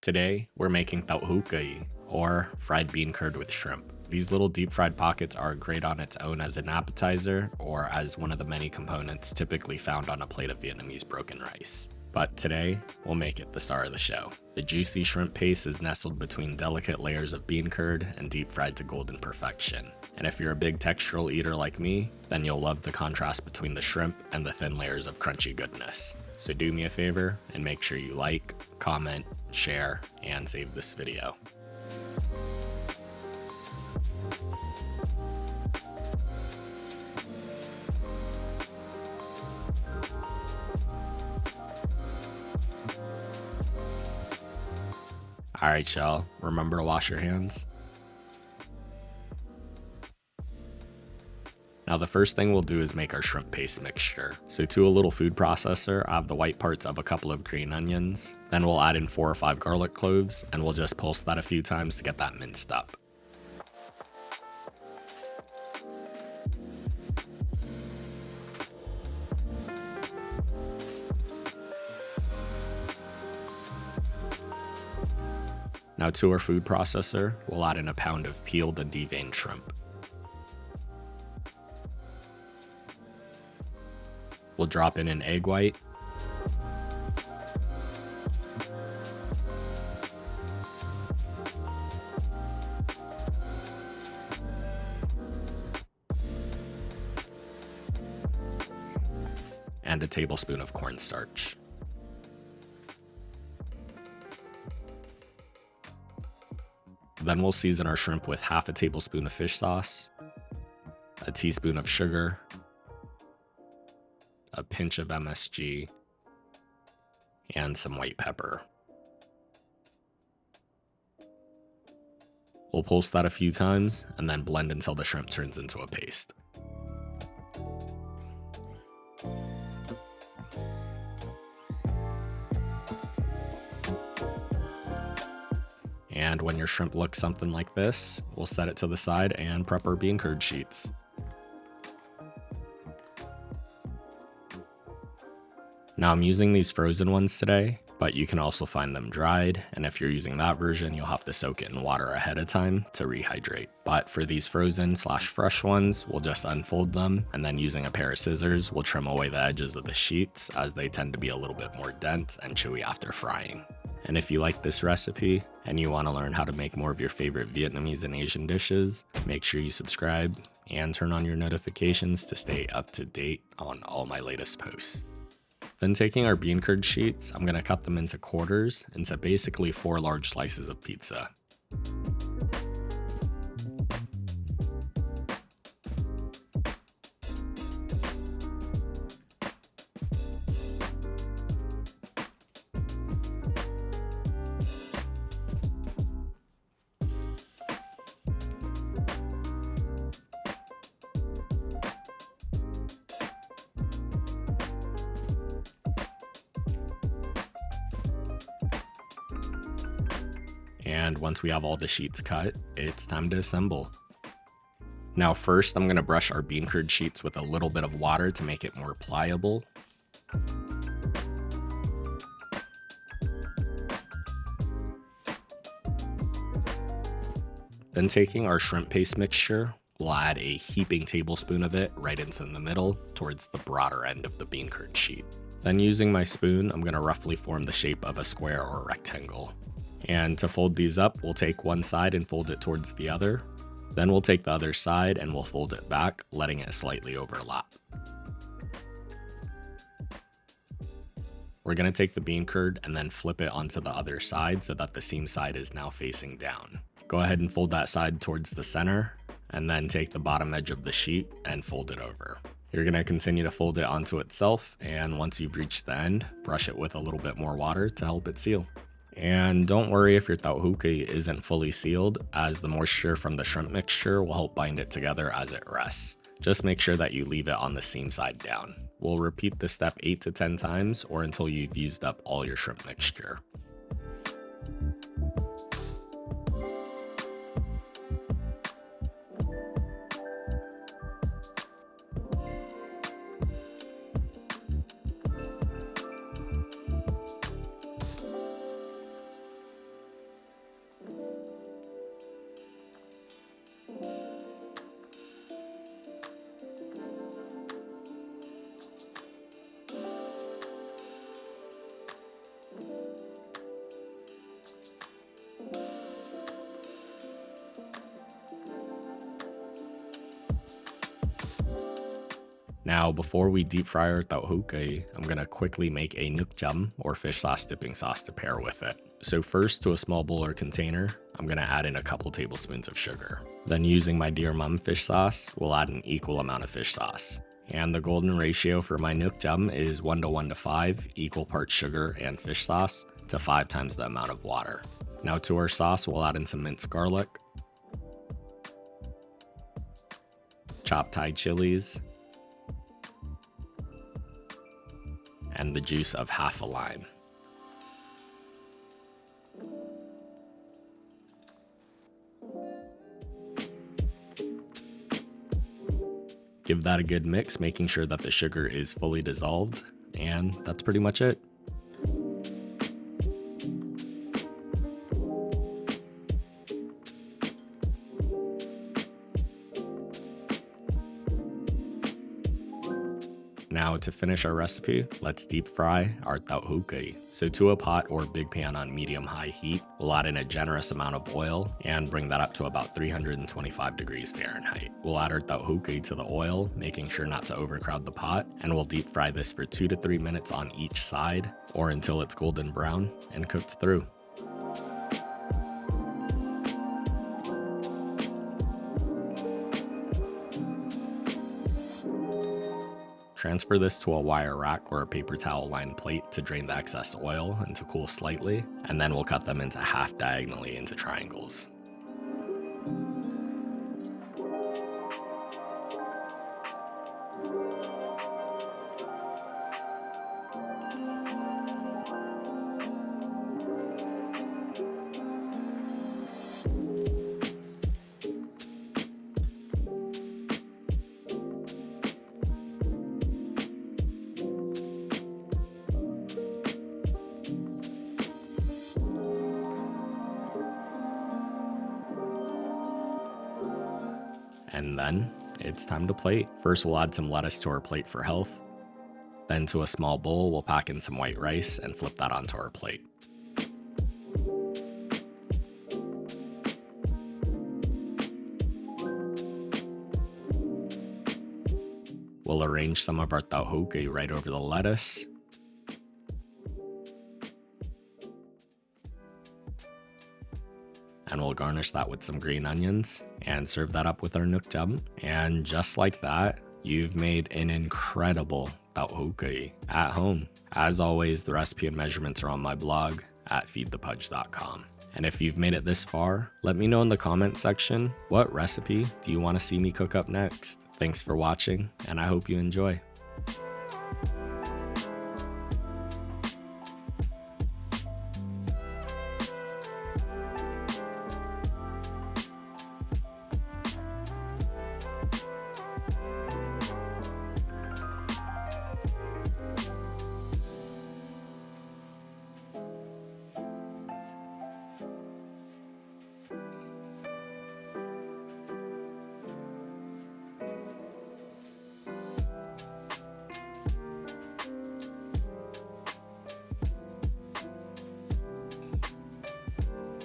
Today, we're making tau hukai, or fried bean curd with shrimp. These little deep fried pockets are great on its own as an appetizer or as one of the many components typically found on a plate of Vietnamese broken rice. But today, we'll make it the star of the show. The juicy shrimp paste is nestled between delicate layers of bean curd and deep fried to golden perfection. And if you're a big textural eater like me, then you'll love the contrast between the shrimp and the thin layers of crunchy goodness. So do me a favor and make sure you like, comment, share, and save this video. Alright y'all, remember to wash your hands? Now the first thing we'll do is make our shrimp paste mixture. So to a little food processor, I have the white parts of a couple of green onions. Then we'll add in 4 or 5 garlic cloves, and we'll just pulse that a few times to get that minced up. Now to our food processor, we'll add in a pound of peeled and deveined shrimp. We'll drop in an egg white, and a tablespoon of cornstarch. Then we'll season our shrimp with half a tablespoon of fish sauce, a teaspoon of sugar, a pinch of MSG, and some white pepper. We'll pulse that a few times and then blend until the shrimp turns into a paste. And when your shrimp looks something like this, we'll set it to the side and prep our bean curd sheets. Now I'm using these frozen ones today, but you can also find them dried, and if you're using that version, you'll have to soak it in water ahead of time to rehydrate. But for these frozen/fresh ones, we'll just unfold them, and then using a pair of scissors, we'll trim away the edges of the sheets as they tend to be a little bit more dense and chewy after frying. And if you like this recipe and you want to learn how to make more of your favorite Vietnamese and Asian dishes, make sure you subscribe and turn on your notifications to stay up to date on all my latest posts. Then taking our bean curd sheets, I'm going to cut them into quarters into basically 4 large slices of pizza. And once we have all the sheets cut, it's time to assemble. Now first, I'm going to brush our bean curd sheets with a little bit of water to make it more pliable. Then taking our shrimp paste mixture, we'll add a heaping tablespoon of it right into the middle towards the broader end of the bean curd sheet. Then using my spoon, I'm going to roughly form the shape of a square or a rectangle. And to fold these up, we'll take one side and fold it towards the other. Then we'll take the other side and we'll fold it back, letting it slightly overlap. We're going to take the bean curd and then flip it onto the other side so that the seam side is now facing down. Go ahead and fold that side towards the center, and then take the bottom edge of the sheet and fold it over. You're going to continue to fold it onto itself, and once you've reached the end, brush it with a little bit more water to help it seal. And don't worry if your tau hukai isn't fully sealed, as the moisture from the shrimp mixture will help bind it together as it rests. Just make sure that you leave it on the seam side down. We'll repeat this step 8 to 10 times or until you've used up all your shrimp mixture. Now, before we deep fry our tau hu cay, I'm going to quickly make a nuoc cham, or fish sauce dipping sauce, to pair with it. So first, to a small bowl or container, I'm going to add in a couple tablespoons of sugar. Then, using my dear mum fish sauce, we'll add an equal amount of fish sauce. And the golden ratio for my nuoc cham is 1 to 1 to 5, equal parts sugar and fish sauce, to 5 times the amount of water. Now to our sauce, we'll add in some minced garlic, chopped Thai chilies, and the juice of half a lime. Give that a good mix, making sure that the sugar is fully dissolved, and that's pretty much it. Now to finish our recipe, let's deep fry our tau hu cay. So to a pot or big pan on medium-high heat, we'll add in a generous amount of oil and bring that up to about 325 degrees Fahrenheit. We'll add our tau hu cay to the oil, making sure not to overcrowd the pot, and we'll deep fry this for 2 to 3 minutes on each side, or until it's golden brown and cooked through. Transfer this to a wire rack or a paper towel lined plate to drain the excess oil and to cool slightly, and then we'll cut them into half diagonally into triangles. And then it's time to plate. First, we'll add some lettuce to our plate for health. Then to a small bowl, we'll pack in some white rice and flip that onto our plate. We'll arrange some of our tau hu cay right over the lettuce. And we'll garnish that with some green onions and serve that up with our nuoc cham. And just like that, you've made an incredible tau hu cay at home. As always, the recipe and measurements are on my blog at feedthepudge.com. And if you've made it this far, let me know in the comment section, what recipe do you want to see me cook up next? Thanks for watching, and I hope you enjoy.